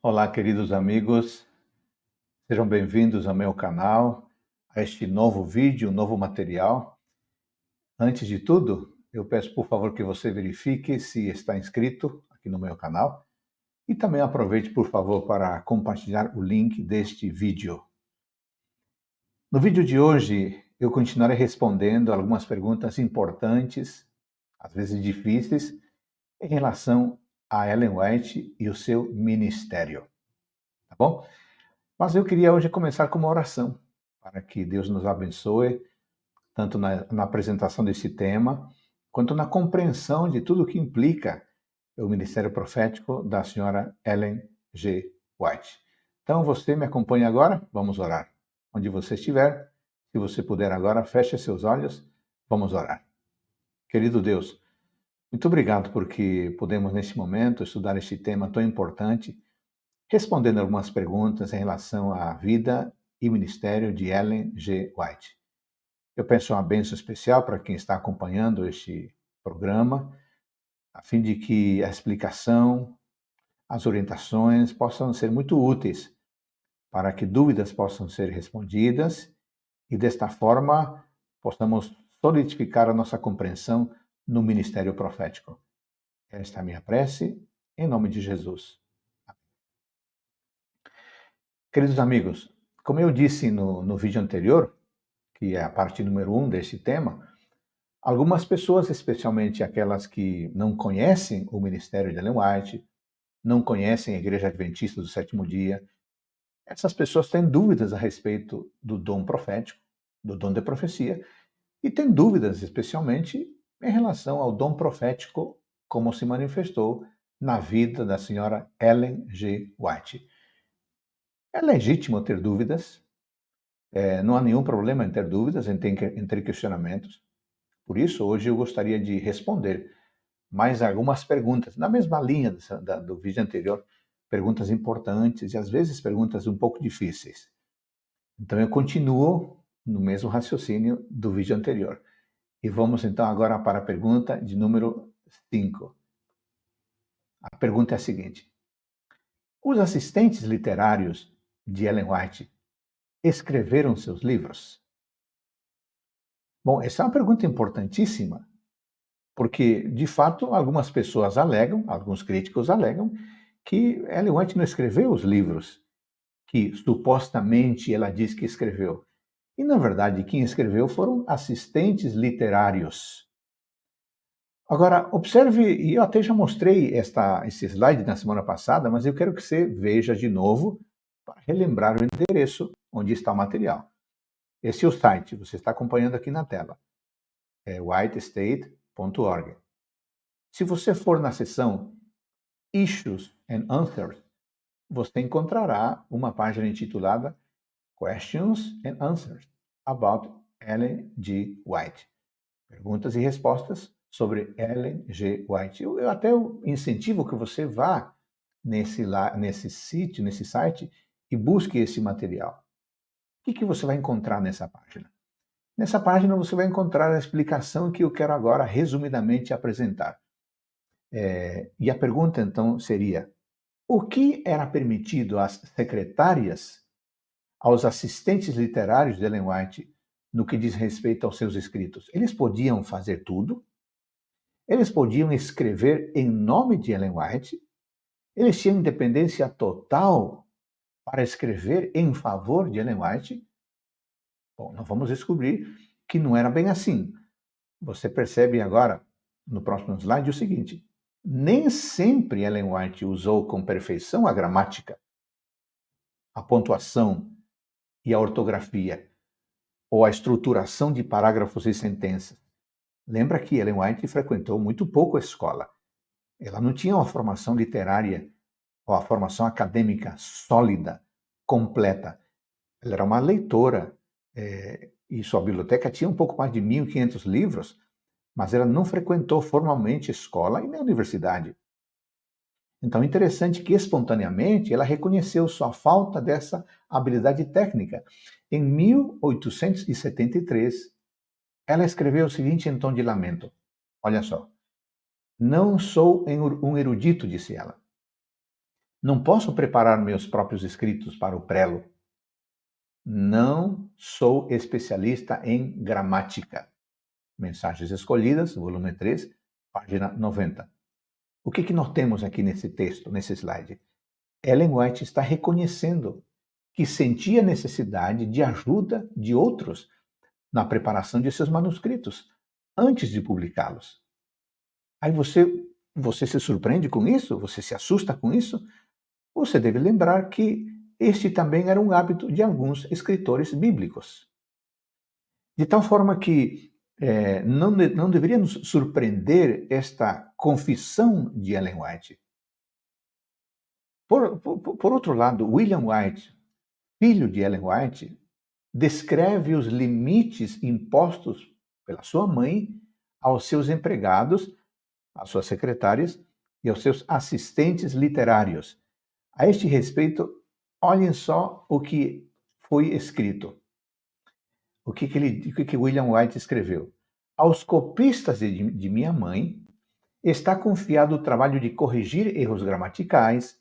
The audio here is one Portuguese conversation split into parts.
Olá, queridos amigos, sejam bem-vindos ao meu canal, a este novo vídeo, novo material. Antes de tudo, eu peço por favor que você verifique se está inscrito aqui no meu canal e também aproveite, por favor, para compartilhar o link deste vídeo. No vídeo de hoje, eu continuarei respondendo algumas perguntas importantes, às vezes difíceis, em relação a Ellen White e o seu ministério, tá bom? Mas eu queria hoje começar com uma oração, para que Deus nos abençoe, tanto na apresentação desse tema, quanto na compreensão de tudo o que implica o ministério profético da senhora Ellen G. White. Então, você me acompanha agora? Vamos orar. Onde você estiver, se você puder agora, feche seus olhos, vamos orar. Querido Deus, muito obrigado porque podemos, neste momento, estudar este tema tão importante, respondendo algumas perguntas em relação à vida e ministério de Ellen G. White. Eu peço uma bênção especial para quem está acompanhando este programa, a fim de que a explicação, as orientações possam ser muito úteis, para que dúvidas possam ser respondidas e, desta forma, possamos solidificar a nossa compreensão no ministério profético. Esta é a minha prece, em nome de Jesus. Queridos amigos, como eu disse no vídeo anterior, que é a parte número 1 deste tema, algumas pessoas, especialmente aquelas que não conhecem o ministério de Ellen White, não conhecem a Igreja Adventista do Sétimo Dia, essas pessoas têm dúvidas a respeito do dom profético, do dom de profecia, e têm dúvidas especialmente em relação ao dom profético como se manifestou na vida da senhora Ellen G. White. É legítimo ter dúvidas, não há nenhum problema em ter dúvidas, em ter questionamentos. Por isso, hoje eu gostaria de responder mais algumas perguntas, na mesma linha do vídeo anterior, perguntas importantes e às vezes perguntas um pouco difíceis. Então eu continuo no mesmo raciocínio do vídeo anterior. E vamos então agora para a pergunta de número 5. A pergunta é a seguinte: os assistentes literários de Ellen White escreveram seus livros? Bom, essa é uma pergunta importantíssima, porque, de fato, algumas pessoas alegam, alguns críticos alegam, que Ellen White não escreveu os livros que supostamente ela diz que escreveu. E, na verdade, quem escreveu foram assistentes literários. Agora, observe, e eu até já mostrei esse slide na semana passada, mas eu quero que você veja de novo para relembrar o endereço onde está o material. Esse é o site, você está acompanhando aqui na tela. É whitestate.org. Se você for na seção Issues and Answers, você encontrará uma página intitulada Questions and Answers about Ellen G. White. Perguntas e respostas sobre Ellen G. White. Eu até incentivo que você vá nesse site, e busque esse material. O que você vai encontrar nessa página? Nessa página você vai encontrar a explicação que eu quero agora resumidamente apresentar. E a pergunta então seria: o que era permitido às secretárias, aos assistentes literários de Ellen White, no que diz respeito aos seus escritos? Eles podiam fazer tudo? Eles podiam escrever em nome de Ellen White? Eles tinham independência total para escrever em favor de Ellen White? Bom, nós vamos descobrir que não era bem assim. Você percebe agora, no próximo slide, o seguinte: nem sempre Ellen White usou com perfeição a gramática, a pontuação e a ortografia, ou a estruturação de parágrafos e sentenças. Lembra que Ellen White frequentou muito pouco a escola. Ela não tinha uma formação literária ou a formação acadêmica sólida, completa. Ela era uma leitora, e sua biblioteca tinha um pouco mais de 1.500 livros, mas ela não frequentou formalmente escola e nem universidade. Então, é interessante que, espontaneamente, ela reconheceu sua falta dessa habilidade técnica. Em 1873, ela escreveu o seguinte em tom de lamento. Olha só. Não sou um erudito, disse ela. Não posso preparar meus próprios escritos para o prelo. Não sou especialista em gramática. Mensagens Escolhidas, volume 3, página 90. O que nós temos aqui nesse texto, nesse slide? Ellen White está reconhecendo que sentia necessidade de ajuda de outros na preparação de seus manuscritos, antes de publicá-los. Aí você se surpreende com isso? Você se assusta com isso? Você deve lembrar que este também era um hábito de alguns escritores bíblicos. De tal forma que não deveria nos surpreender esta confissão de Ellen White. Por outro lado, William White, filho de Ellen White, descreve os limites impostos pela sua mãe aos seus empregados, às suas secretárias e aos seus assistentes literários. A este respeito, olhem só o que foi escrito. O que William White escreveu? Aos copistas de minha mãe está confiado o trabalho de corrigir erros gramaticais,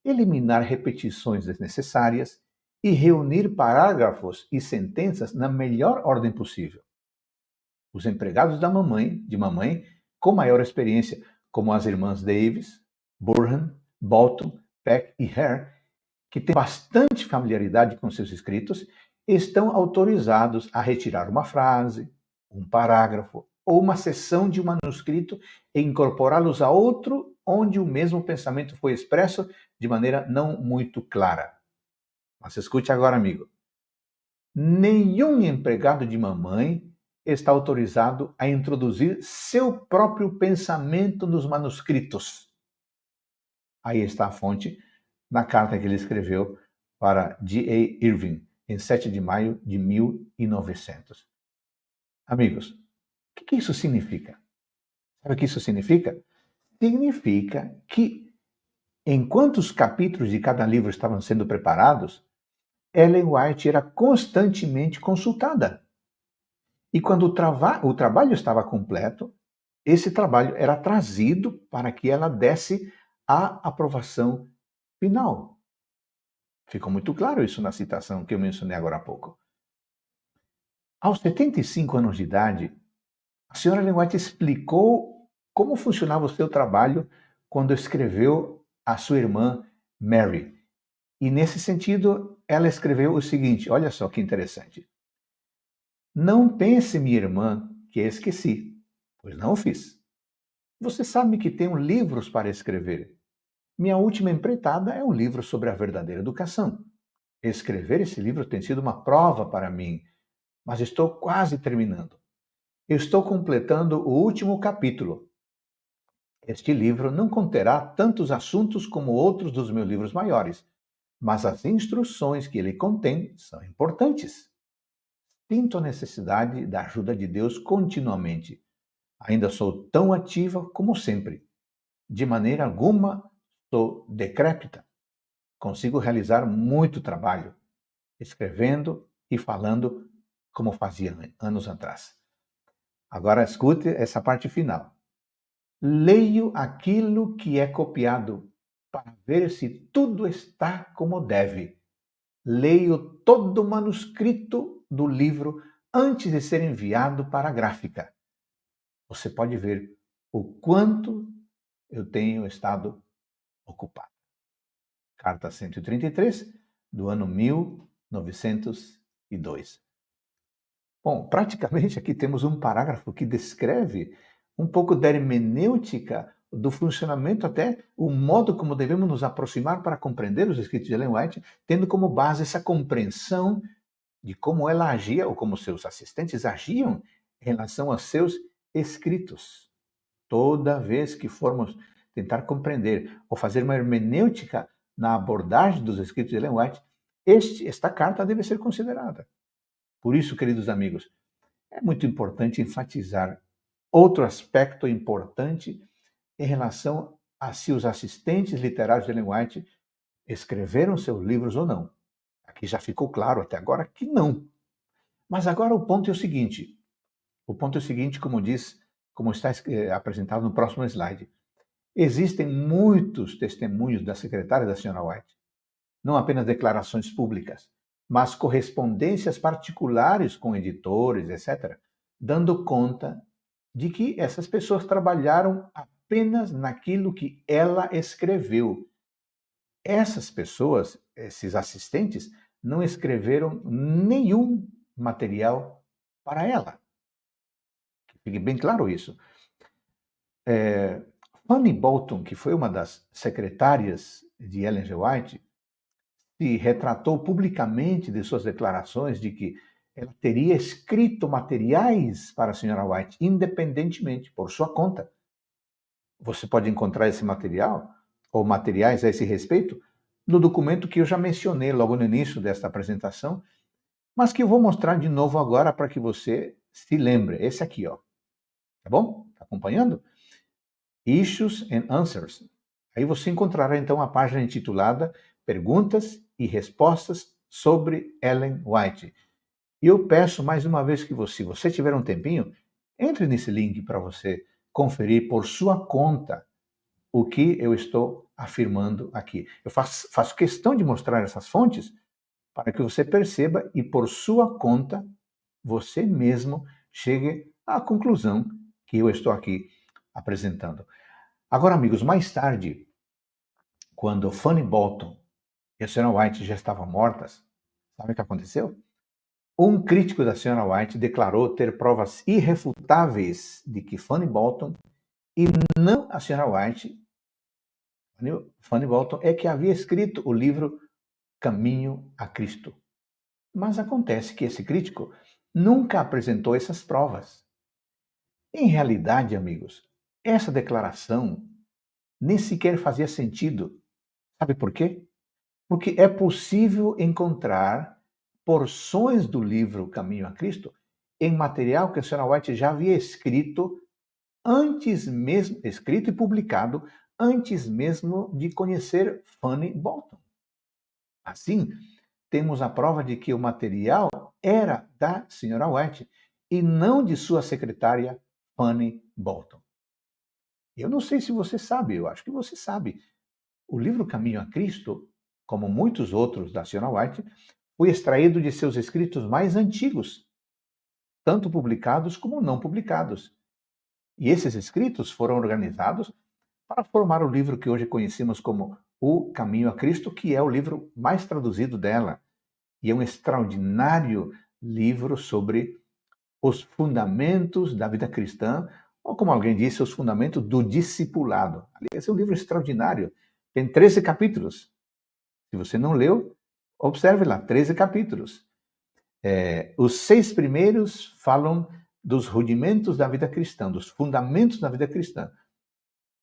eliminar repetições desnecessárias e reunir parágrafos e sentenças na melhor ordem possível. Os empregados de mamãe, com maior experiência, como as irmãs Davis, Burhan, Bolton, Peck e Hare, que têm bastante familiaridade com seus escritos, estão autorizados a retirar uma frase, um parágrafo ou uma seção de um manuscrito e incorporá-los a outro onde o mesmo pensamento foi expresso de maneira não muito clara. Mas escute agora, amigo. Nenhum empregado de mamãe está autorizado a introduzir seu próprio pensamento nos manuscritos. Aí está a fonte na carta que ele escreveu para G.A. Irving, em 7 de maio de 1900. Amigos, o que isso significa? Sabe o que isso significa? Significa que, enquanto os capítulos de cada livro estavam sendo preparados, Ellen White era constantemente consultada. E quando o trabalho estava completo, esse trabalho era trazido para que ela desse a aprovação final. Ficou muito claro isso na citação que eu mencionei agora há pouco. Aos 75 anos de idade, a senhora Ellen White explicou como funcionava o seu trabalho quando escreveu a sua irmã Mary. E nesse sentido, ela escreveu o seguinte, olha só que interessante. Não pense, minha irmã, que esqueci, pois não o fiz. Você sabe que tenho livros para escrever. Minha última empreitada é um livro sobre a verdadeira educação. Escrever esse livro tem sido uma prova para mim, mas estou quase terminando. Eu estou completando o último capítulo. Este livro não conterá tantos assuntos como outros dos meus livros maiores, mas as instruções que ele contém são importantes. Sinto a necessidade da ajuda de Deus continuamente. Ainda sou tão ativa como sempre. De maneira alguma sou decrépita. Consigo realizar muito trabalho, escrevendo e falando como fazia anos atrás. Agora escute essa parte final. Leio aquilo que é copiado para ver se tudo está como deve. Leio todo o manuscrito do livro antes de ser enviado para a gráfica. Você pode ver o quanto eu tenho estado ocupado. Carta 133, do ano 1902. Bom, praticamente aqui temos um parágrafo que descreve um pouco da hermenêutica do funcionamento, até o modo como devemos nos aproximar para compreender os escritos de Ellen White, tendo como base essa compreensão de como ela agia, ou como seus assistentes agiam em relação aos seus escritos. Toda vez que formos tentar compreender ou fazer uma hermenêutica na abordagem dos escritos de Ellen White, esta carta deve ser considerada. Por isso, queridos amigos, é muito importante enfatizar outro aspecto importante em relação a se os assistentes literários de Ellen White escreveram seus livros ou não. Aqui já ficou claro até agora que não. Mas agora o ponto é o seguinte. O ponto é o seguinte, como está apresentado no próximo slide. Existem muitos testemunhos da secretária da senhora White, não apenas declarações públicas, mas correspondências particulares com editores, etc., dando conta de que essas pessoas trabalharam apenas naquilo que ela escreveu. Essas pessoas, esses assistentes, não escreveram nenhum material para ela. Fique bem claro isso. Fanny Bolton, que foi uma das secretárias de Ellen G. White, se retratou publicamente de suas declarações de que ela teria escrito materiais para a senhora White, independentemente, por sua conta. Você pode encontrar esse material, ou materiais a esse respeito, no documento que eu já mencionei logo no início desta apresentação, mas que eu vou mostrar de novo agora para que você se lembre. Esse aqui, ó. Tá bom? Tá acompanhando? Issues and Answers. Aí você encontrará então a página intitulada Perguntas e Respostas sobre Ellen White. E eu peço mais uma vez que você, se você tiver um tempinho, entre nesse link para você conferir por sua conta o que eu estou afirmando aqui. Eu faço questão de mostrar essas fontes para que você perceba e por sua conta você mesmo chegue à conclusão que eu estou aqui apresentando. Agora, amigos, mais tarde, quando Fanny Bolton e a senhora White já estavam mortas, sabe o que aconteceu? Um crítico da senhora White declarou ter provas irrefutáveis de que Fanny Bolton e não a senhora White, Fanny Bolton, é que havia escrito o livro Caminho a Cristo. Mas acontece que esse crítico nunca apresentou essas provas. Em realidade, amigos, essa declaração nem sequer fazia sentido. Sabe por quê? Porque é possível encontrar porções do livro Caminho a Cristo em material que a senhora White já havia escrito antes mesmo, escrito e publicado antes mesmo de conhecer Fanny Bolton. Assim, temos a prova de que o material era da senhora White e não de sua secretária Fanny Bolton. Eu não sei se você sabe, eu acho que você sabe. O livro Caminho a Cristo, como muitos outros da senhora White, foi extraído de seus escritos mais antigos, tanto publicados como não publicados. E esses escritos foram organizados para formar o livro que hoje conhecemos como O Caminho a Cristo, que é o livro mais traduzido dela. E é um extraordinário livro sobre os fundamentos da vida cristã, ou como alguém disse, os fundamentos do discipulado. Aliás, é um livro extraordinário. Tem 13 capítulos. Se você não leu, observe lá, 13 capítulos. Os 6 primeiros falam dos rudimentos da vida cristã, dos fundamentos da vida cristã.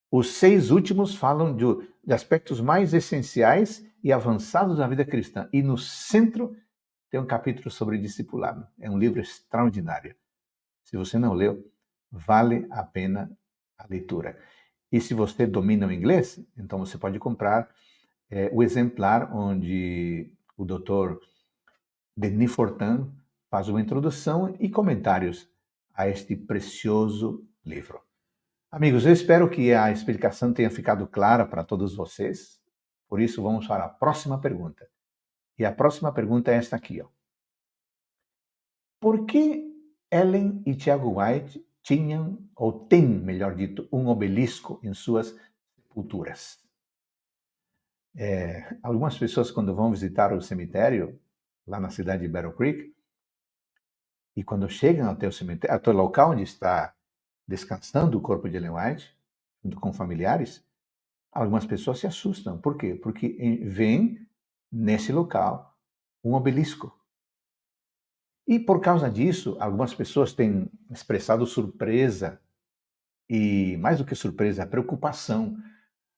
Os 6 últimos falam de aspectos mais essenciais e avançados da vida cristã. E no centro tem um capítulo sobre discipulado. É um livro extraordinário. Se você não leu, vale a pena a leitura. E se você domina o inglês, então você pode comprar o exemplar onde o Dr. Denis Fortin faz uma introdução e comentários a este precioso livro. Amigos, eu espero que a explicação tenha ficado clara para todos vocês. Por isso, vamos para a próxima pergunta. E a próxima pergunta é esta aqui, ó. Por que Ellen e Tiago White tinham, ou têm, melhor dito, um obelisco em suas sepulturas? Algumas pessoas, quando vão visitar o cemitério, lá na cidade de Battle Creek, e quando chegam até o cemitério, até o local onde está descansando o corpo de Ellen White, junto com familiares, algumas pessoas se assustam. Por quê? Porque vem nesse local um obelisco. E por causa disso, algumas pessoas têm expressado surpresa e, mais do que surpresa, preocupação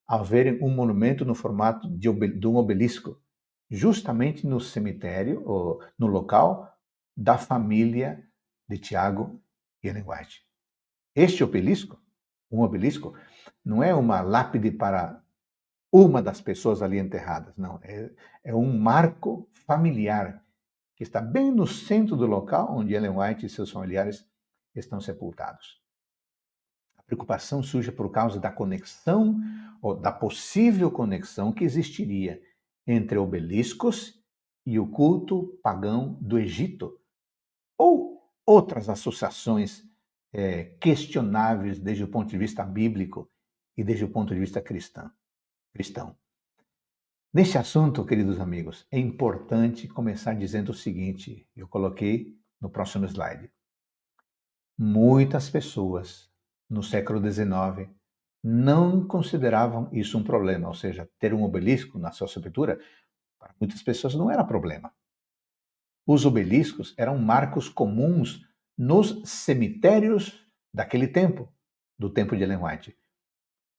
ao verem um monumento no formato de um obelisco, justamente no cemitério, ou no local da família de Tiago e Ellen White. Este obelisco, um obelisco, não é uma lápide para uma das pessoas ali enterradas, não. É um marco familiar que está bem no centro do local onde Ellen White e seus familiares estão sepultados. preocupação surge por causa da conexão, ou da possível conexão que existiria entre obeliscos e o culto pagão do Egito, ou outras associações questionáveis desde o ponto de vista bíblico e desde o ponto de vista cristão. Neste assunto, queridos amigos, é importante começar dizendo o seguinte, eu coloquei no próximo slide. Muitas pessoas no século XIX não consideravam isso um problema, ou seja, ter um obelisco na sua sepultura, para muitas pessoas não era problema. Os obeliscos eram marcos comuns nos cemitérios daquele tempo, do tempo de Ellen White.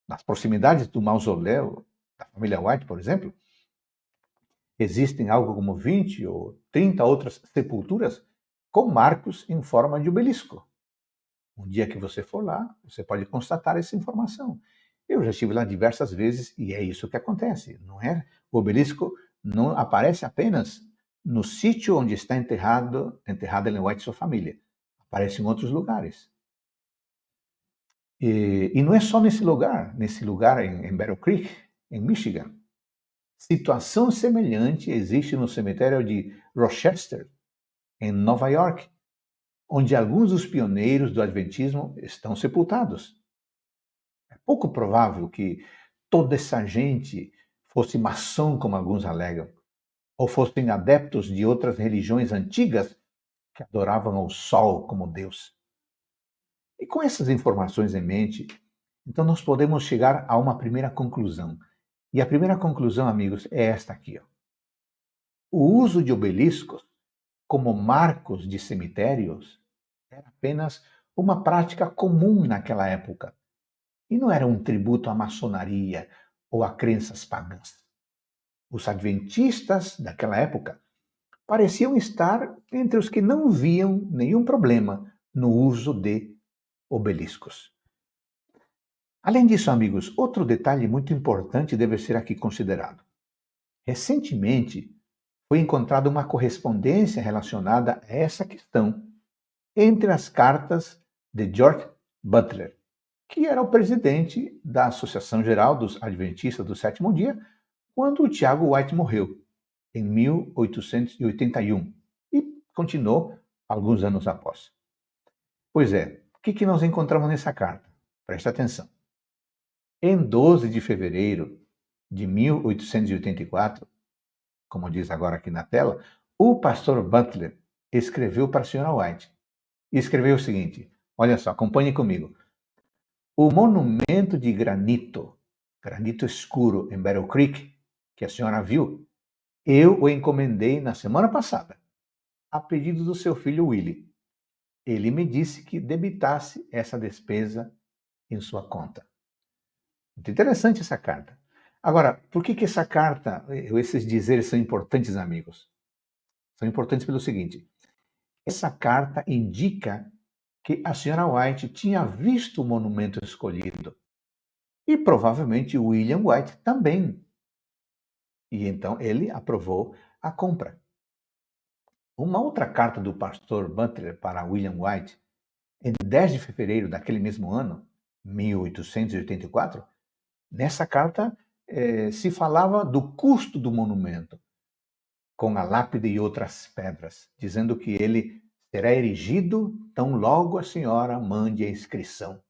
Nas proximidades do mausoléu da família White, por exemplo, existem algo como 20 ou 30 outras sepulturas com marcos em forma de obelisco. Um dia que você for lá, você pode constatar essa informação. Eu já estive lá diversas vezes e é isso que acontece, não é? O obelisco não aparece apenas no sítio onde está enterrada Ellen White e sua família. Aparece em outros lugares. E não é só nesse lugar em Battle Creek, em Michigan. Situação semelhante existe no cemitério de Rochester, em Nova York, onde alguns dos pioneiros do Adventismo estão sepultados. É pouco provável que toda essa gente fosse maçom, como alguns alegam, ou fossem adeptos de outras religiões antigas que adoravam ao sol como Deus. E com essas informações em mente, então nós podemos chegar a uma primeira conclusão. E a primeira conclusão, amigos, é esta aqui. Ó. O uso de obeliscos como marcos de cemitérios era apenas uma prática comum naquela época. E não era um tributo à maçonaria ou a crenças pagãs. Os adventistas daquela época pareciam estar entre os que não viam nenhum problema no uso de obeliscos. Além disso, amigos, outro detalhe muito importante deve ser aqui considerado. Recentemente, foi encontrada uma correspondência relacionada a essa questão entre as cartas de George Butler, que era o presidente da Associação Geral dos Adventistas do Sétimo Dia, quando o Tiago White morreu, em 1881, e continuou alguns anos após. Pois é, o que nós encontramos nessa carta? Preste atenção. Em 12 de fevereiro de 1884, como diz agora aqui na tela, o pastor Butler escreveu para a senhora White. E escreveu o seguinte, olha só, acompanhe comigo. O monumento de granito escuro em Battle Creek, que a senhora viu, eu o encomendei na semana passada, a pedido do seu filho Willie. Ele me disse que debitasse essa despesa em sua conta. Muito interessante essa carta. Agora, por que essa carta, esses dizeres são importantes, amigos? São importantes pelo seguinte: essa carta indica que a senhora White tinha visto o monumento escolhido e provavelmente William White também. E então ele aprovou a compra. Uma outra carta do pastor Butler para William White, em 10 de fevereiro daquele mesmo ano, 1884, nessa carta se falava do custo do monumento, com a lápide e outras pedras, dizendo que ele será erigido tão logo a senhora mande a inscrição.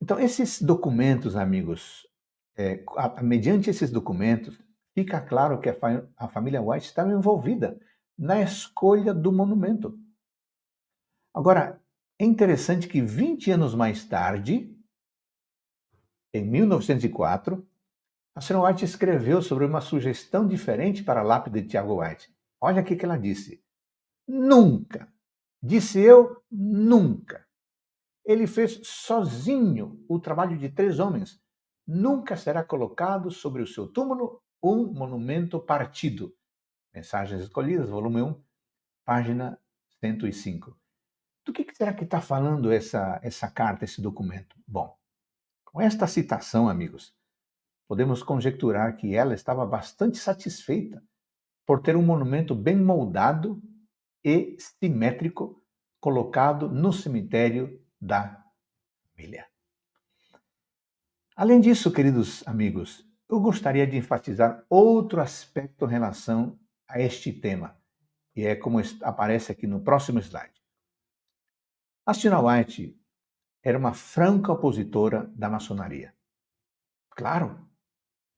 Então, esses documentos, amigos, mediante esses documentos, fica claro que a família White estava envolvida na escolha do monumento. Agora, é interessante que 20 anos mais tarde, em 1904, a senhora White escreveu sobre uma sugestão diferente para a lápide de Tiago White. Olha o que ela disse. Nunca, disse eu, nunca. Ele fez sozinho o trabalho de 3 homens. Nunca será colocado sobre o seu túmulo um monumento partido. Mensagens Escolhidas, volume 1, página 105. Do que será que está falando essa carta, esse documento? Bom, com esta citação, amigos, podemos conjecturar que ela estava bastante satisfeita por ter um monumento bem moldado e simétrico colocado no cemitério da família. Além disso, queridos amigos, eu gostaria de enfatizar outro aspecto em relação a este tema, e é como aparece aqui no próximo slide. A Sra. White era uma franca opositora da maçonaria. Claro,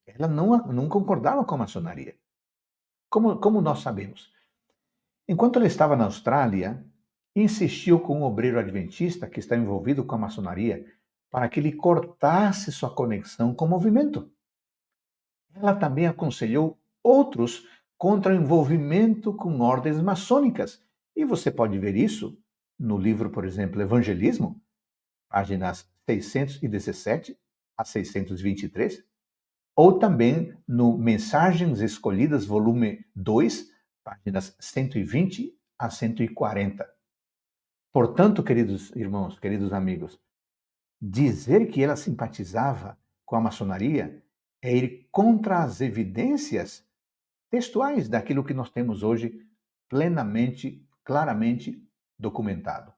ela não concordava com a maçonaria. Como nós sabemos? Enquanto ela estava na Austrália, insistiu com um obreiro adventista que está envolvido com a maçonaria para que ele cortasse sua conexão com o movimento. Ela também aconselhou outros contra o envolvimento com ordens maçônicas. E você pode ver isso no livro, por exemplo, Evangelismo, páginas 617 a 623, ou também no Mensagens Escolhidas, volume 2, páginas 120 a 140. Portanto, queridos irmãos, queridos amigos, dizer que ela simpatizava com a maçonaria é ir contra as evidências textuais daquilo que nós temos hoje plenamente, claramente documentado.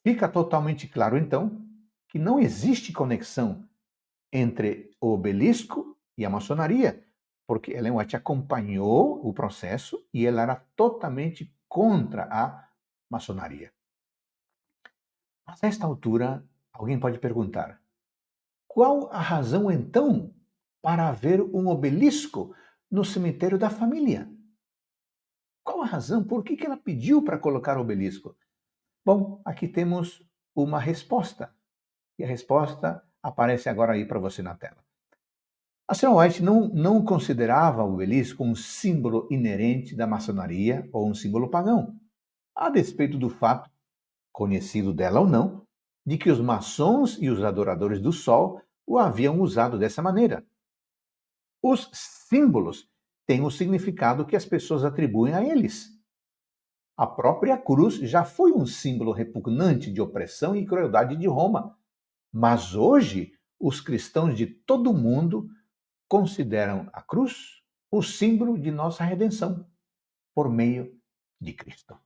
Fica totalmente claro, então, que não existe conexão entre o obelisco e a maçonaria, porque Ellen White acompanhou o processo e ela era totalmente contra a maçonaria. Mas a esta altura, alguém pode perguntar: qual a razão então para haver um obelisco no cemitério da família? Qual a razão? Por que ela pediu para colocar o obelisco? Bom, aqui temos uma resposta. E a resposta aparece agora aí para você na tela. A Sra. White não considerava o obelisco um símbolo inerente da maçonaria ou um símbolo pagão, a despeito do fato, conhecido dela ou não, de que os maçons e os adoradores do sol o haviam usado dessa maneira. Os símbolos têm o significado que as pessoas atribuem a eles. A própria cruz já foi um símbolo repugnante de opressão e crueldade de Roma, mas hoje os cristãos de todo o mundo consideram a cruz o símbolo de nossa redenção por meio de Cristo.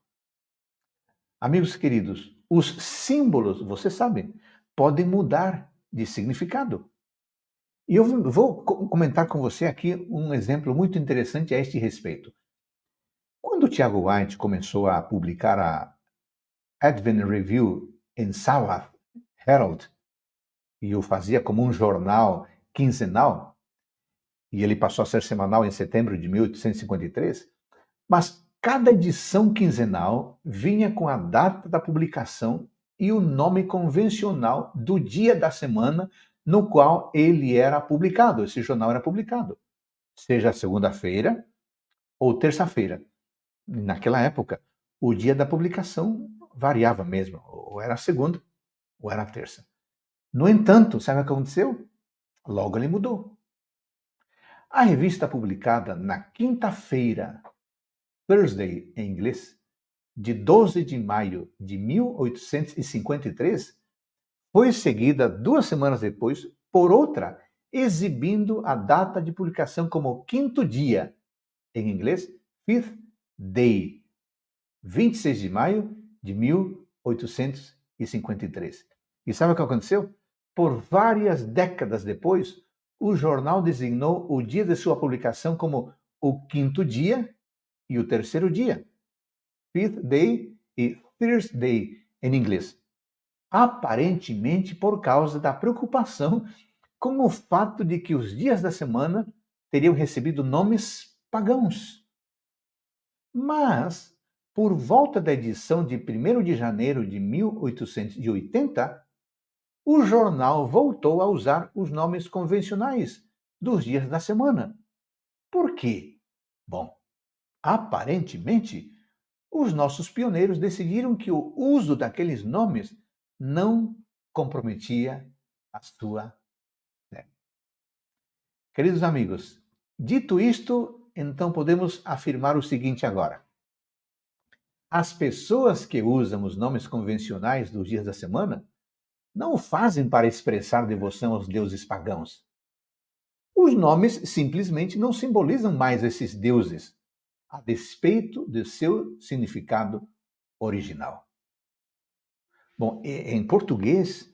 Amigos queridos, os símbolos, você sabe, podem mudar de significado. E eu vou comentar com você aqui um exemplo muito interessante a este respeito. Quando Tiago White começou a publicar a Advent Review em Sabbath Herald, e o fazia como um jornal quinzenal, e ele passou a ser semanal em setembro de 1853, mas cada edição quinzenal vinha com a data da publicação e o nome convencional do dia da semana no qual ele era publicado, esse jornal era publicado, seja segunda-feira ou terça-feira. Naquela época, o dia da publicação variava mesmo, ou era segunda ou era terça. No entanto, sabe o que aconteceu? Logo ele mudou. A revista publicada na quinta-feira, Thursday em inglês, de 12 de maio de 1853, foi seguida 2 semanas depois por outra, exibindo a data de publicação como quinto dia, em inglês, Fifth Day, 26 de maio de 1853. E sabe o que aconteceu? Por várias décadas depois, o jornal designou o dia de sua publicação como o quinto dia e o terceiro dia, Fifth Day e Thursday em inglês, aparentemente por causa da preocupação com o fato de que os dias da semana teriam recebido nomes pagãos. Mas, por volta da edição de 1º de janeiro de 1880, o jornal voltou a usar os nomes convencionais dos dias da semana. Por quê? Bom, aparentemente, os nossos pioneiros decidiram que o uso daqueles nomes não comprometia a sua fé. Queridos amigos, dito isto, então podemos afirmar o seguinte agora. As pessoas que usam os nomes convencionais dos dias da semana não o fazem para expressar devoção aos deuses pagãos. Os nomes simplesmente não simbolizam mais esses deuses, a despeito do seu significado original. Bom, em português,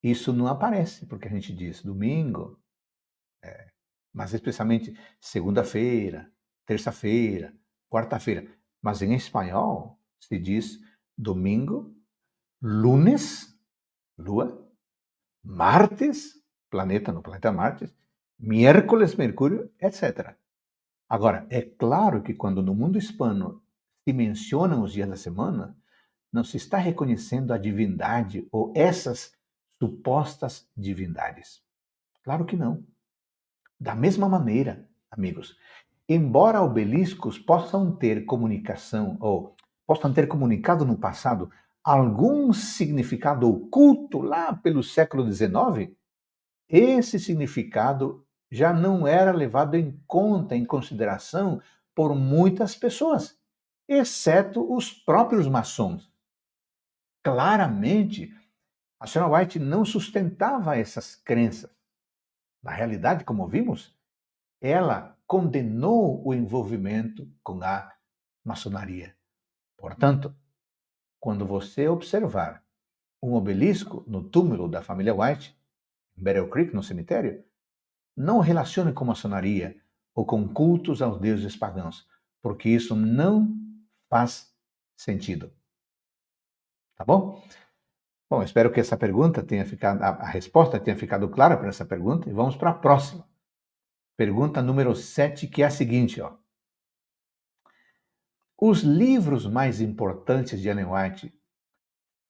isso não aparece, porque a gente diz domingo, mas especialmente segunda-feira, terça-feira, quarta-feira. Mas em espanhol se diz domingo, lunes, lua, martes, planeta no planeta Marte, miércoles, Mercúrio, etc. Agora, é claro que quando no mundo hispano se mencionam os dias da semana, não se está reconhecendo a divindade ou essas supostas divindades. Claro que não. Da mesma maneira, amigos, embora obeliscos possam ter comunicação ou possam ter comunicado no passado algum significado oculto lá pelo século XIX, esse significado já não era levado em conta, em consideração por muitas pessoas, exceto os próprios maçons. Claramente, a senhora White não sustentava essas crenças. Na realidade, como vimos, ela condenou o envolvimento com a maçonaria. Portanto, quando você observar um obelisco no túmulo da família White, em Battle Creek, no cemitério, não o relacione com maçonaria ou com cultos aos deuses pagãos, porque isso não faz sentido. Tá bom? Bom, espero que essa pergunta tenha ficado, a resposta tenha ficado clara para essa pergunta, e vamos para a próxima. Pergunta número 7, que é a seguinte, ó. Os livros mais importantes de Ellen White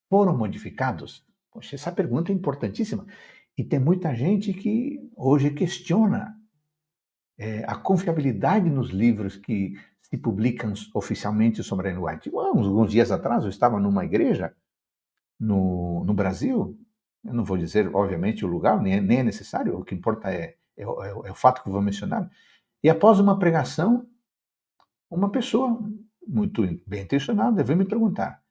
foram modificados? Poxa, essa pergunta é importantíssima. E tem muita gente que hoje questiona a confiabilidade nos livros que se publicam oficialmente sobre Ellen White. Alguns dias atrás eu estava numa igreja no Brasil, eu não vou dizer, obviamente, o lugar, nem é necessário, o que importa é o fato que eu vou mencionar. E após uma pregação, uma pessoa muito bem intencionada veio me perguntar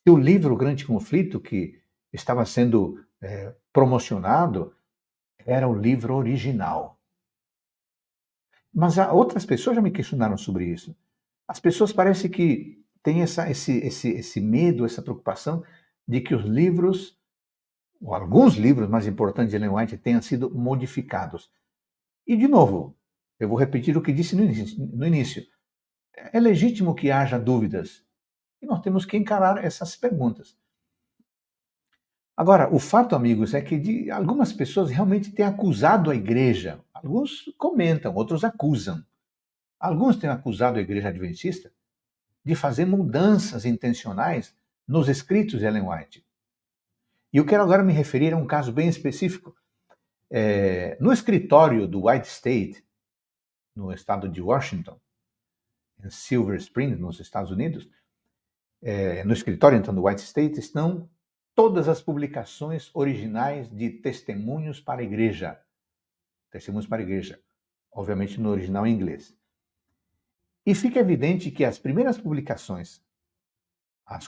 se o livro O Grande Conflito, que estava sendo promocionado, era o livro original. Mas outras pessoas já me questionaram sobre isso. As pessoas parecem que têm esse medo, essa preocupação de que os livros, ou alguns livros mais importantes de Ellen White, tenham sido modificados. E, de novo, eu vou repetir o que disse no início. É legítimo que haja dúvidas. E nós temos que encarar essas perguntas. Agora, o fato, amigos, é que algumas pessoas realmente têm acusado a igreja. Alguns comentam, outros acusam. Alguns têm acusado a igreja adventista de fazer mudanças intencionais nos escritos de Ellen White. E eu quero agora me referir a um caso bem específico. No escritório do White State, no estado de Washington, em Silver Spring, nos Estados Unidos, no escritório então do White State estão todas as publicações originais de testemunhos para a igreja. Testemunhos para a igreja, obviamente no original em inglês. E fica evidente que as primeiras publicações, a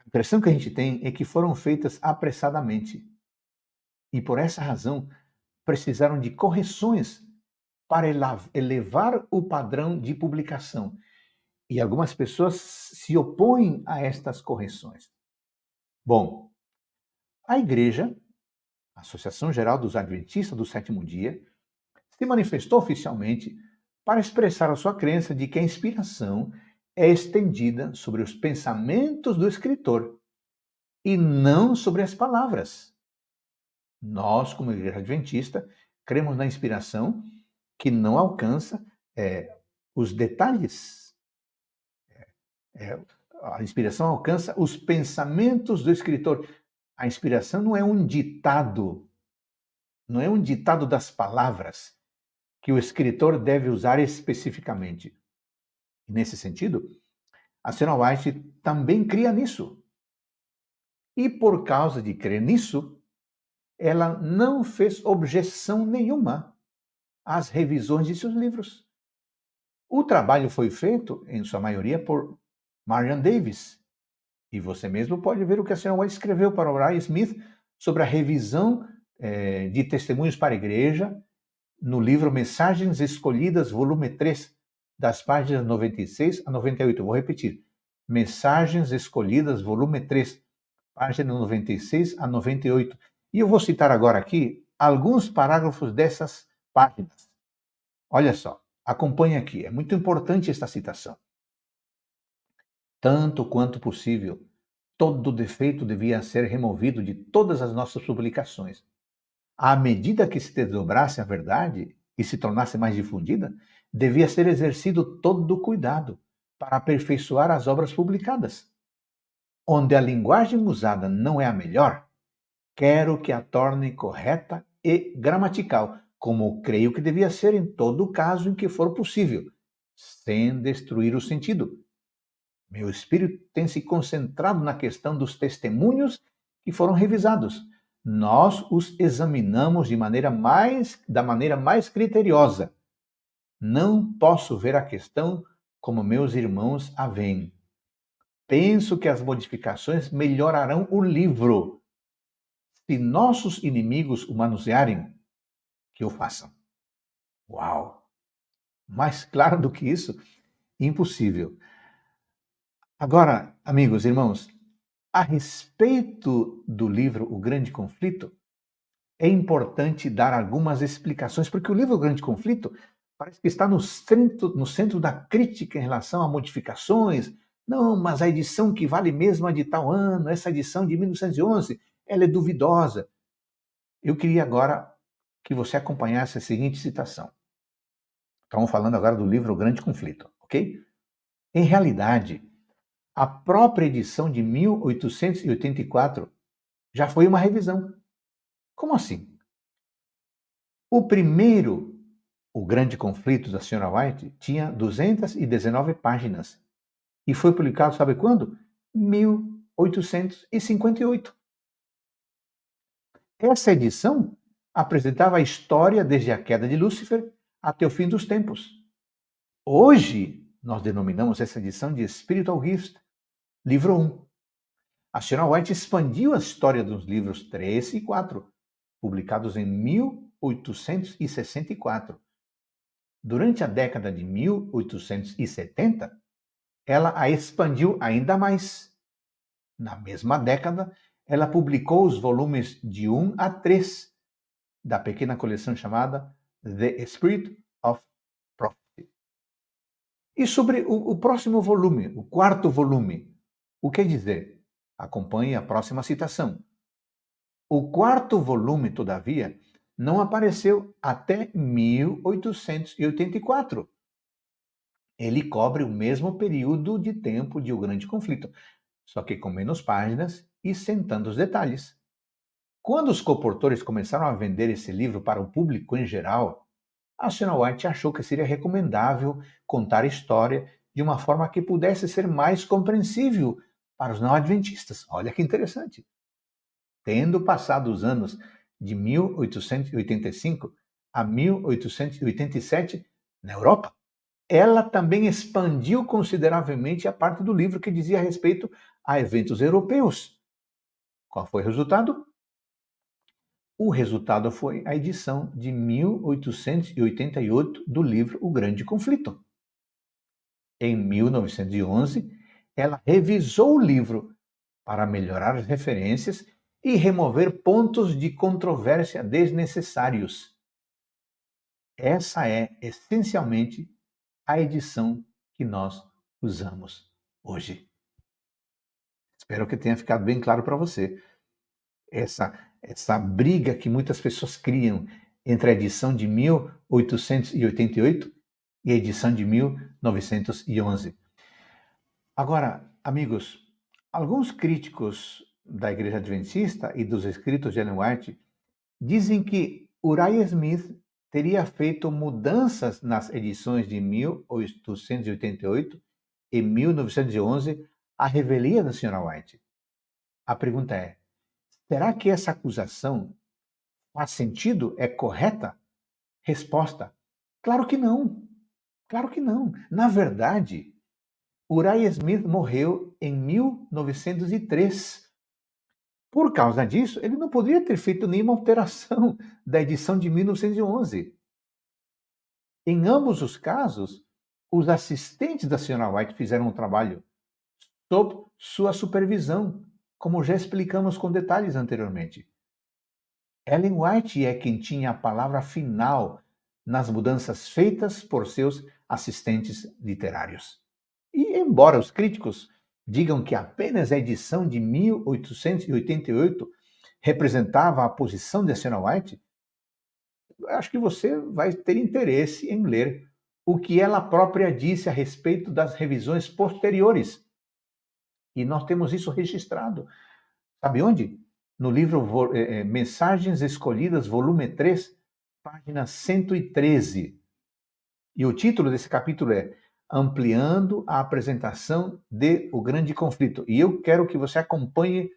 impressão que a gente tem é que foram feitas apressadamente. E por essa razão precisaram de correções para elevar o padrão de publicação. E algumas pessoas se opõem a estas correções. Bom, a igreja, a Associação Geral dos Adventistas do Sétimo Dia, se manifestou oficialmente para expressar a sua crença de que a inspiração é estendida sobre os pensamentos do escritor e não sobre as palavras. Nós, como igreja adventista, cremos na inspiração que não alcança os detalhes. A inspiração alcança os pensamentos do escritor. A inspiração não é um ditado, não é um ditado das palavras que o escritor deve usar especificamente. Nesse sentido, a senhora White também cria nisso. E por causa de crer nisso, ela não fez objeção nenhuma às revisões de seus livros. O trabalho foi feito, em sua maioria, por Marian Davis. E você mesmo pode ver o que a senhora White escreveu para Orion Smith sobre a revisão de testemunhos para a igreja no livro Mensagens Escolhidas, volume 3, das páginas 96 a 98. Eu vou repetir. Mensagens Escolhidas, volume 3, página 96 a 98. E eu vou citar agora aqui alguns parágrafos dessas páginas. Olha só, acompanhe aqui, é muito importante esta citação. Tanto quanto possível, todo defeito devia ser removido de todas as nossas publicações. À medida que se desdobrasse a verdade e se tornasse mais difundida, devia ser exercido todo o cuidado para aperfeiçoar as obras publicadas. Onde a linguagem usada não é a melhor, quero que a torne correta e gramatical, como creio que devia ser em todo o caso em que for possível, sem destruir o sentido. Meu espírito tem se concentrado na questão dos testemunhos que foram revisados. Nós os examinamos da maneira mais criteriosa. Não posso ver a questão como meus irmãos a veem. Penso que as modificações melhorarão o livro. Se nossos inimigos o manusearem, que o façam. Uau! Mais claro do que isso? Impossível. Agora, amigos, irmãos, a respeito do livro O Grande Conflito, é importante dar algumas explicações, porque o livro O Grande Conflito parece que está no centro da crítica em relação a modificações. Não, mas a edição que vale mesmo a de tal ano, essa edição de 1911, ela é duvidosa. Eu queria agora que você acompanhasse a seguinte citação. Estamos falando agora do livro O Grande Conflito, ok? Em realidade, a própria edição de 1884 já foi uma revisão. Como assim? O primeiro, O Grande Conflito da Sra. White, tinha 219 páginas e foi publicado, sabe quando? 1858. Essa edição apresentava a história desde a queda de Lúcifer até o fim dos tempos. Hoje, nós denominamos essa edição de Spiritual Gift, livro 1. A Sra. White expandiu a história dos livros 3 e 4, publicados em 1864. Durante a década de 1870, ela a expandiu ainda mais. Na mesma década, ela publicou os volumes de 1 a 3 da pequena coleção chamada The Spirit of Prophecy. E sobre o próximo volume, o quarto volume, o que dizer? Acompanhe a próxima citação. O quarto volume, todavia, não apareceu até 1884. Ele cobre o mesmo período de tempo de O Grande Conflito, só que com menos páginas e sem tantos detalhes. Quando os comportores começaram a vender esse livro para o público em geral, a Sra. White achou que seria recomendável contar a história de uma forma que pudesse ser mais compreensível para os não-adventistas. Olha que interessante. Tendo passado os anos de 1885 a 1887 na Europa, ela também expandiu consideravelmente a parte do livro que dizia respeito a eventos europeus. Qual foi o resultado? O resultado foi a edição de 1888 do livro O Grande Conflito. Em 1911, ela revisou o livro para melhorar as referências e remover pontos de controvérsia desnecessários. Essa é, essencialmente, a edição que nós usamos hoje. Espero que tenha ficado bem claro para você. Essa briga que muitas pessoas criam entre a edição de 1888 e a edição de 1911. Agora, amigos, alguns críticos da Igreja Adventista e dos escritos de Ellen White dizem que Uriah Smith teria feito mudanças nas edições de 1888 e 1911 à revelia da Sra. White. A pergunta é: será que essa acusação faz sentido? É correta? Resposta: claro que não. Claro que não. Na verdade, Uriah Smith morreu em 1903. Por causa disso, ele não poderia ter feito nenhuma alteração da edição de 1911. Em ambos os casos, os assistentes da Sra. White fizeram um trabalho sob sua supervisão como já explicamos com detalhes anteriormente. Ellen White é quem tinha a palavra final nas mudanças feitas por seus assistentes literários. E, embora os críticos digam que apenas a edição de 1888 representava a posição de Senna White, acho que você vai ter interesse em ler o que ela própria disse a respeito das revisões posteriores. E nós temos isso registrado. Sabe onde? No livro Mensagens Escolhidas, volume 3, página 113. E o título desse capítulo é Ampliando a apresentação de O Grande Conflito. E eu quero que você acompanhe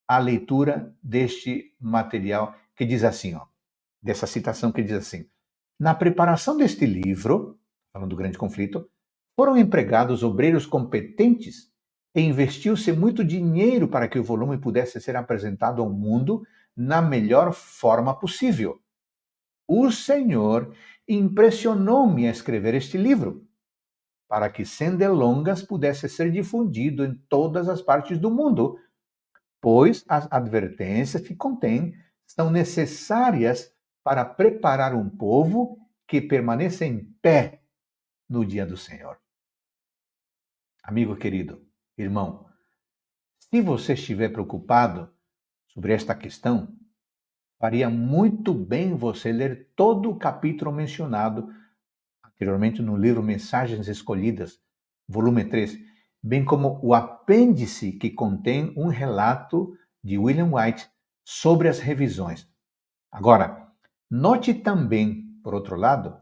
a leitura deste material que diz assim, ó, dessa citação que diz assim: na preparação deste livro, falando do Grande Conflito, foram empregados obreiros competentes e investiu-se muito dinheiro para que o volume pudesse ser apresentado ao mundo na melhor forma possível. O Senhor impressionou-me a escrever este livro, para que, sem delongas, pudesse ser difundido em todas as partes do mundo, pois as advertências que contém são necessárias para preparar um povo que permaneça em pé no dia do Senhor. Amigo querido, irmão, se você estiver preocupado sobre esta questão, faria muito bem você ler todo o capítulo mencionado anteriormente no livro Mensagens Escolhidas, volume 3, bem como o apêndice que contém um relato de William White sobre as revisões. Agora, note também, por outro lado,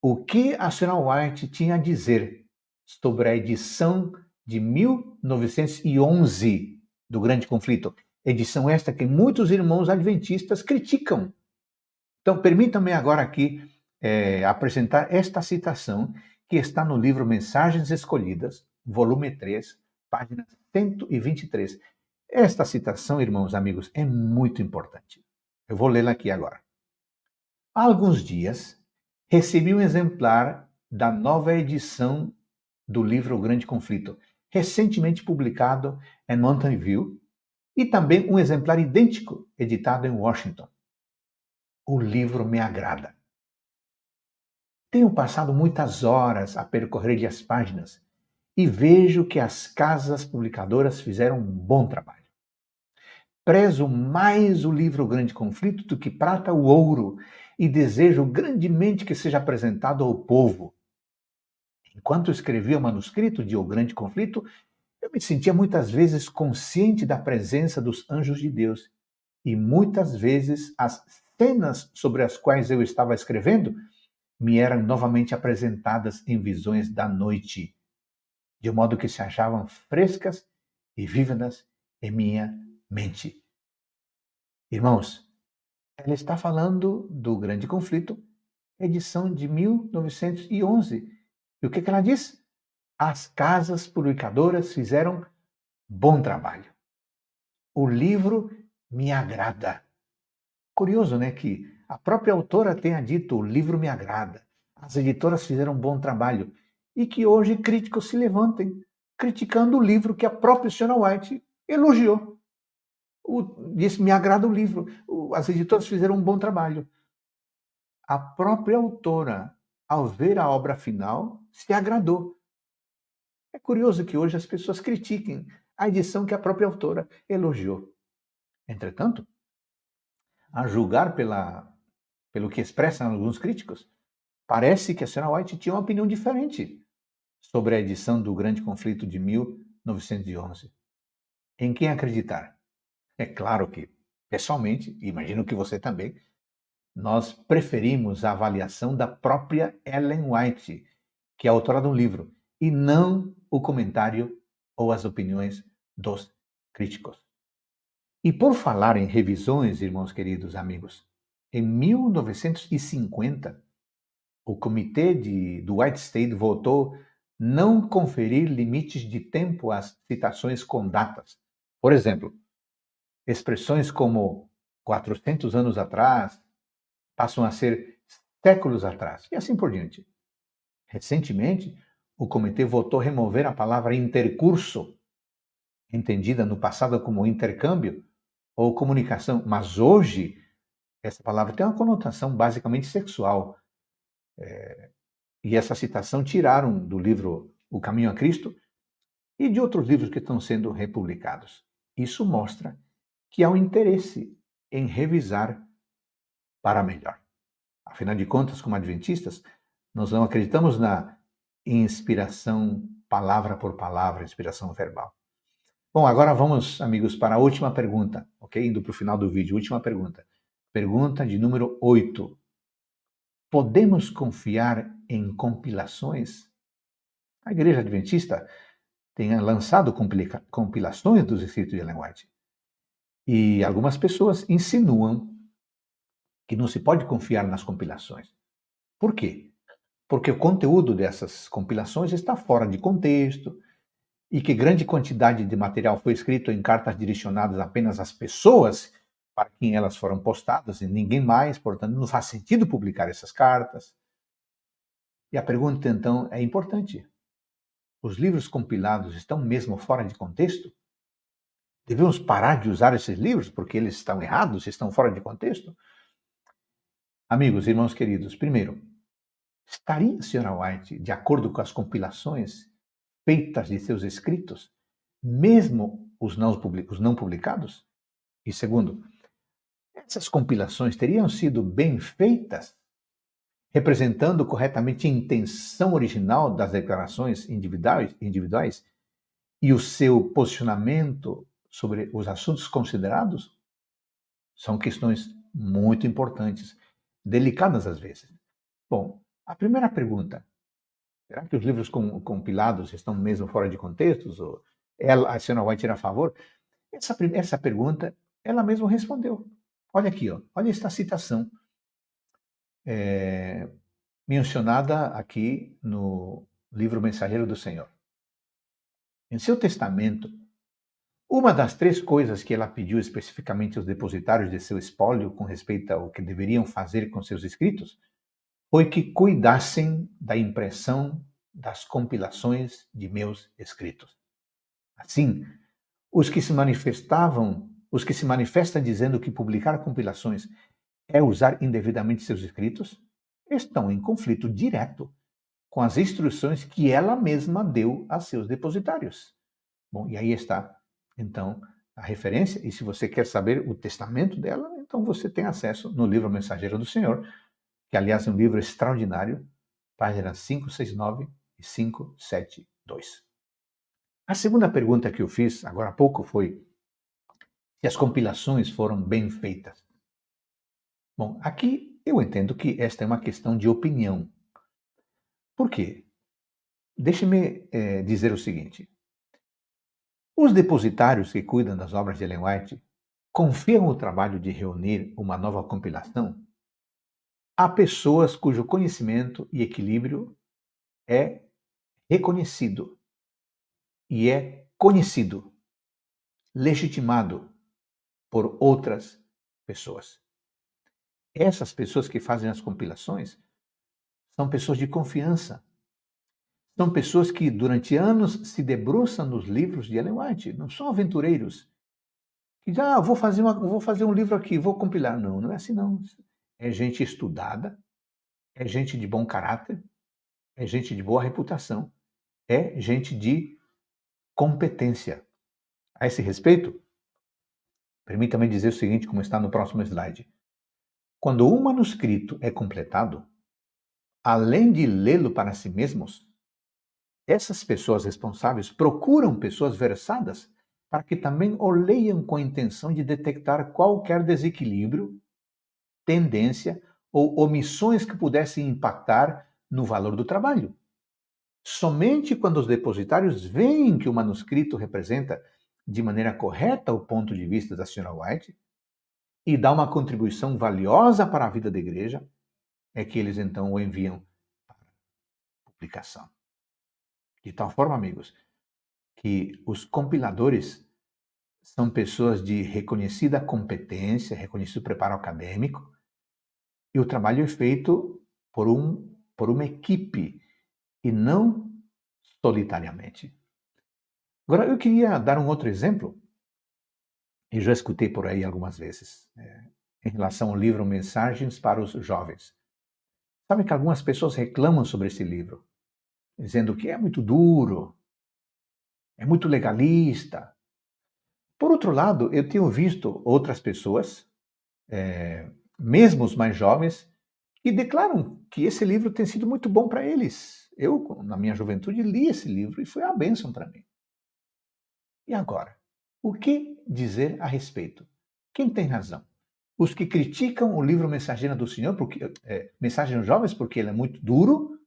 o que a senhora White tinha a dizer sobre a edição de 1911 do Grande Conflito. Edição esta que muitos irmãos adventistas criticam. Então, permitam-me agora aqui apresentar esta citação que está no livro Mensagens Escolhidas, volume 3, página 123. Esta citação, irmãos, amigos, é muito importante. Eu vou lê-la aqui agora. Há alguns dias, recebi um exemplar da nova edição do livro O Grande Conflito, recentemente publicado em Mountain View, e também um exemplar idêntico, editado em Washington. O livro me agrada. Tenho passado muitas horas a percorrer as páginas e vejo que as casas publicadoras fizeram um bom trabalho. Prezo mais o livro O Grande Conflito do que prata ou ouro e desejo grandemente que seja apresentado ao povo. Enquanto escrevia o manuscrito de O Grande Conflito, eu me sentia muitas vezes consciente da presença dos anjos de Deus e muitas vezes as cenas sobre as quais eu estava escrevendo me eram novamente apresentadas em visões da noite, de modo que se achavam frescas e vívidas em minha mente. Irmãos, ela está falando do Grande Conflito, edição de 1911. E o que ela diz? As casas publicadoras fizeram bom trabalho. O livro me agrada. Curioso, né, que a própria autora tenha dito: o livro me agrada. As editoras fizeram um bom trabalho. E que hoje críticos se levantem, criticando o livro que a própria senhora White elogiou. Disse: me agrada o livro. As editoras fizeram um bom trabalho. A própria autora, ao ver a obra final, se agradou. É curioso que hoje as pessoas critiquem a edição que a própria autora elogiou. Entretanto, a julgar pelo que expressam alguns críticos, parece que a senhora White tinha uma opinião diferente sobre a edição do Grande Conflito de 1911. Em quem acreditar? É claro que, pessoalmente, imagino que você também, nós preferimos a avaliação da própria Ellen White, que é a autora do livro, e não o comentário ou as opiniões dos críticos. E por falar em revisões, irmãos queridos amigos, em 1950, o comitê do White State votou não conferir limites de tempo às citações com datas. Por exemplo, expressões como 400 anos atrás passam a ser séculos atrás, e assim por diante. Recentemente, o comitê votou remover a palavra intercurso entendida no passado como intercâmbio ou comunicação, mas hoje essa palavra tem uma conotação basicamente sexual. E essa citação tiraram do livro O Caminho a Cristo e de outros livros que estão sendo republicados. Isso mostra que há um interesse em revisar para melhor. Afinal de contas, como adventistas, nós não acreditamos na inspiração palavra por palavra, inspiração verbal. Bom, agora vamos, amigos, para a última pergunta, ok? Indo para o final do vídeo, última pergunta. Pergunta de número 8. Podemos confiar em compilações? A Igreja Adventista tem lançado compilações dos escritos de Ellen White. E algumas pessoas insinuam que não se pode confiar nas compilações. Por quê? Porque o conteúdo dessas compilações está fora de contexto e que grande quantidade de material foi escrito em cartas direcionadas apenas às pessoas para quem elas foram postadas e ninguém mais, portanto, não faz sentido publicar essas cartas. E a pergunta, então, é importante. Os livros compilados estão mesmo fora de contexto? Devemos parar de usar esses livros porque eles estão errados, estão fora de contexto? Amigos, irmãos queridos, primeiro, estaria a Sra. White de acordo com as compilações feitas de seus escritos, mesmo os não publicados? E segundo, essas compilações teriam sido bem feitas, representando corretamente a intenção original das declarações individuais e o seu posicionamento sobre os assuntos considerados? São questões muito importantes, delicadas às vezes. Bom, a primeira pergunta, será que os livros compilados estão mesmo fora de contextos? Ou a senhora White era a favor? Essa pergunta, ela mesma respondeu. Olha aqui, ó, olha esta citação mencionada aqui no livro Mensageiro do Senhor. Em seu testamento, uma das três coisas que ela pediu especificamente aos depositários de seu espólio com respeito ao que deveriam fazer com seus escritos foi que cuidassem da impressão das compilações de meus escritos. Assim, os que se manifestam dizendo que publicar compilações é usar indevidamente seus escritos, estão em conflito direto com as instruções que ela mesma deu a seus depositários. Bom, e aí está, então, a referência, e se você quer saber o testamento dela, então você tem acesso no livro Mensageiro do Senhor, que aliás é um livro extraordinário, páginas 569 e 572. A segunda pergunta que eu fiz agora há pouco foi se as compilações foram bem feitas. Bom, aqui eu entendo que esta é uma questão de opinião. Por quê? Deixe-me dizer o seguinte. Os depositários que cuidam das obras de Ellen White confiam o trabalho de reunir uma nova compilação a pessoas cujo conhecimento e equilíbrio é reconhecido e é conhecido, legitimado por outras pessoas. Essas pessoas que fazem as compilações são pessoas de confiança. São pessoas que durante anos se debruçam nos livros de Ellen White, não são aventureiros. Que dizem, vou fazer um livro aqui, vou compilar. Não, não é assim não. É gente estudada, é gente de bom caráter, é gente de boa reputação, é gente de competência. A esse respeito, permita-me dizer o seguinte, como está no próximo slide. Quando um manuscrito é completado, além de lê-lo para si mesmos, essas pessoas responsáveis procuram pessoas versadas para que também o leiam com a intenção de detectar qualquer desequilíbrio, tendência ou omissões que pudessem impactar no valor do trabalho. Somente quando os depositários veem que o manuscrito representa de maneira correta o ponto de vista da Sra. White e dá uma contribuição valiosa para a vida da igreja, é que eles então o enviam para publicação. De tal forma, amigos, que os compiladores são pessoas de reconhecida competência, reconhecido preparo acadêmico, e o trabalho é feito por uma equipe e não solitariamente. Agora, eu queria dar um outro exemplo, e já escutei por aí algumas vezes, em relação ao livro Mensagens para os Jovens. Sabe que algumas pessoas reclamam sobre esse livro, dizendo que é muito duro, é muito legalista. Por outro lado, eu tenho visto outras pessoas, mesmo os mais jovens, que declaram que esse livro tem sido muito bom para eles. Eu, na minha juventude, li esse livro e foi uma bênção para mim. E agora? O que dizer a respeito? Quem tem razão? Os que criticam o livro Mensageira do Senhor, Mensagem aos Jovens, porque ele é muito duro,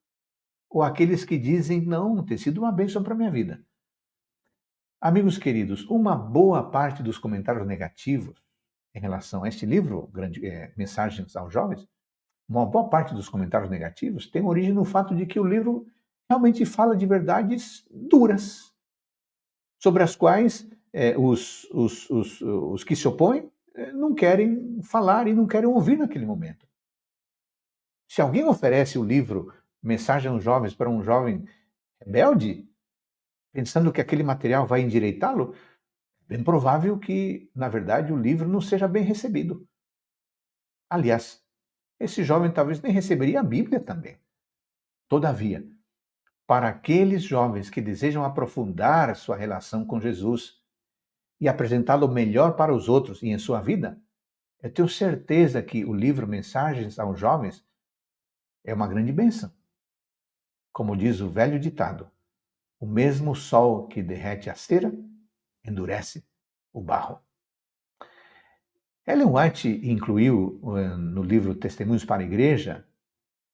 ou aqueles que dizem, não, tem sido uma bênção para a minha vida? Amigos queridos, uma boa parte dos comentários negativos em relação a este livro, Mensagens aos Jovens, uma boa parte dos comentários negativos tem origem no fato de que o livro realmente fala de verdades duras, sobre as quais os que se opõem não querem falar e não querem ouvir naquele momento. Se alguém oferece o livro Mensagem aos Jovens para um jovem rebelde, pensando que aquele material vai endireitá-lo, é bem provável que, na verdade, o livro não seja bem recebido. Aliás, esse jovem talvez nem receberia a Bíblia também. Todavia, para aqueles jovens que desejam aprofundar sua relação com Jesus e apresentá-lo melhor para os outros e em sua vida, eu tenho certeza que o livro Mensagens aos Jovens é uma grande bênção. Como diz o velho ditado, o mesmo sol que derrete a cera endurece o barro. Ellen White incluiu no livro Testemunhos para a Igreja,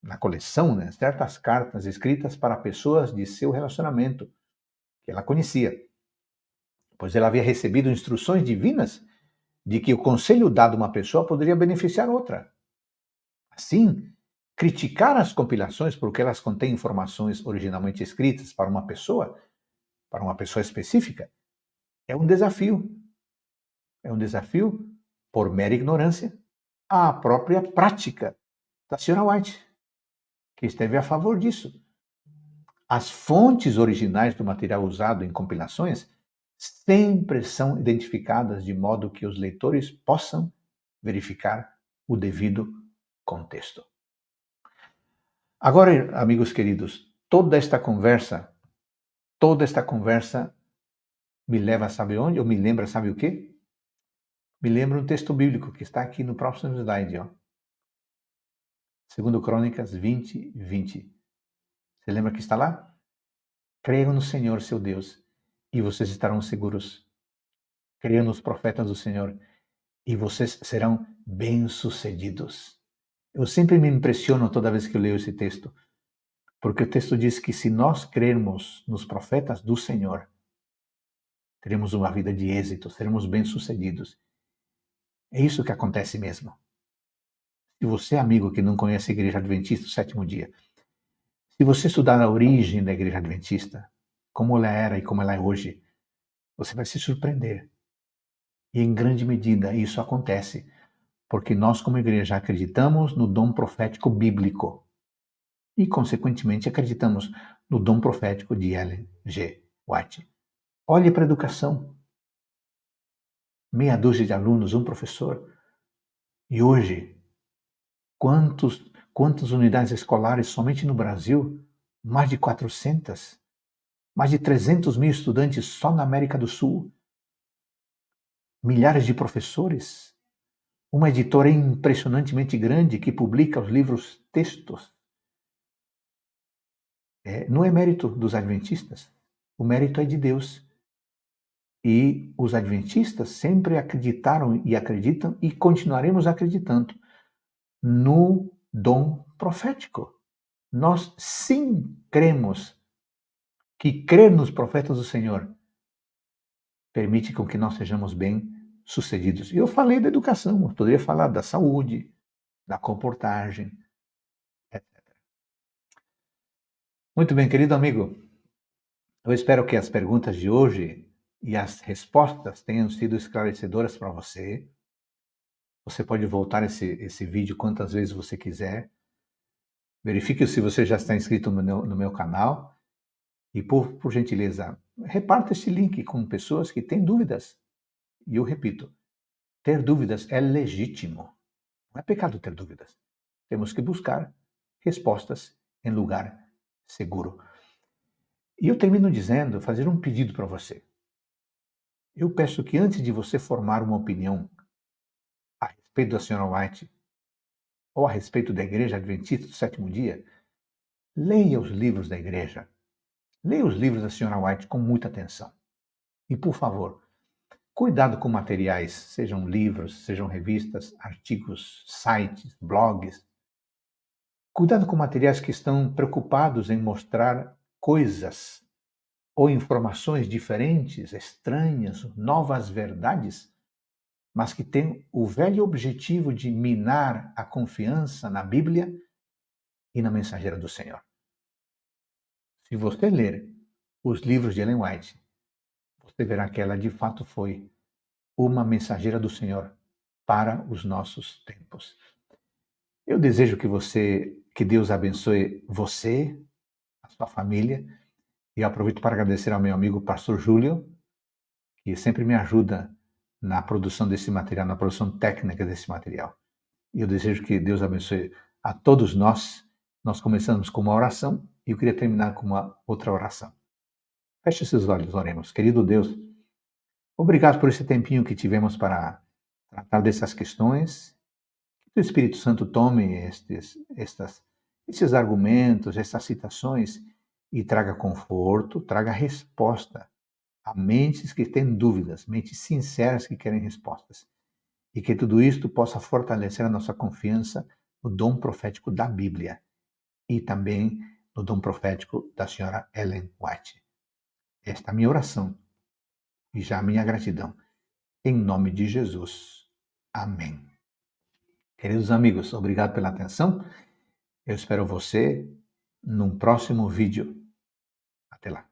na coleção, certas cartas escritas para pessoas de seu relacionamento, que ela conhecia, pois ela havia recebido instruções divinas de que o conselho dado a uma pessoa poderia beneficiar outra. Assim, criticar as compilações porque elas contêm informações originalmente escritas para uma pessoa específica, é um desafio. É um desafio, por mera ignorância, à própria prática da senhora White, que esteve a favor disso. As fontes originais do material usado em compilações sempre são identificadas de modo que os leitores possam verificar o devido contexto. Agora, amigos queridos, toda esta conversa me leva a saber onde? Ou me lembra, sabe o quê? Me lembra um texto bíblico que está aqui no próximo slide, ó. 2 Crônicas 20, 20. Você lembra que está lá? Creiam no Senhor, seu Deus, e vocês estarão seguros. Creiam nos profetas do Senhor, e vocês serão bem-sucedidos. Eu sempre me impressiono toda vez que eu leio esse texto, porque o texto diz que se nós crermos nos profetas do Senhor, teremos uma vida de êxito, seremos bem-sucedidos. É isso que acontece mesmo. Se você, amigo, que não conhece a Igreja Adventista do Sétimo Dia, se você estudar a origem da Igreja Adventista, como ela era e como ela é hoje, você vai se surpreender. E em grande medida isso acontece porque nós, como igreja, acreditamos no dom profético bíblico e, consequentemente, acreditamos no dom profético de Ellen G. White. Olhe para a educação. Meia dúzia de alunos, um professor. E hoje, quantas unidades escolares somente no Brasil? Mais de 400. Mais de 300 mil estudantes só na América do Sul. Milhares de professores. Uma editora impressionantemente grande que publica os livros textos. Não é mérito dos adventistas. O mérito é de Deus. E os adventistas sempre acreditaram e acreditam e continuaremos acreditando no dom profético. Nós sim cremos que crer nos profetas do Senhor permite com que nós sejamos bem-sucedidos. E eu falei da educação, eu poderia falar da saúde, da comportagem, etc. Muito bem, querido amigo. Eu espero que as perguntas de hoje e as respostas tenham sido esclarecedoras para você. Você pode voltar esse vídeo quantas vezes você quiser. Verifique se você já está inscrito no meu canal. E por gentileza, reparta este link com pessoas que têm dúvidas. E eu repito, ter dúvidas é legítimo. Não é pecado ter dúvidas. Temos que buscar respostas em lugar seguro. E eu termino dizendo, fazer um pedido para você. Eu peço que antes de você formar uma opinião a respeito da senhora White ou a respeito da Igreja Adventista do Sétimo Dia, leia os livros da igreja. Leia os livros da senhora White com muita atenção. E, por favor, cuidado com materiais, sejam livros, sejam revistas, artigos, sites, blogs. Cuidado com materiais que estão preocupados em mostrar coisas ou informações diferentes, estranhas, novas verdades, mas que têm o velho objetivo de minar a confiança na Bíblia e na mensageira do Senhor. Se você ler os livros de Ellen White, você verá que ela de fato foi uma mensageira do Senhor para os nossos tempos. Eu desejo que Deus abençoe você, a sua família, e eu aproveito para agradecer ao meu amigo pastor Júlio, que sempre me ajuda na produção desse material, na produção técnica desse material. E eu desejo que Deus abençoe a todos nós. Nós começamos com uma oração e eu queria terminar com uma outra oração. Feche seus olhos, oremos. Querido Deus, obrigado por esse tempinho que tivemos para tratar dessas questões. Que o Espírito Santo tome esses argumentos, essas citações e traga conforto, traga resposta a mentes que têm dúvidas, mentes sinceras que querem respostas. E que tudo isto possa fortalecer a nossa confiança no dom profético da Bíblia e também no dom profético da senhora Ellen White. Esta é a minha oração e já a minha gratidão. Em nome de Jesus. Amém. Queridos amigos, obrigado pela atenção. Eu espero você num próximo vídeo. Até lá.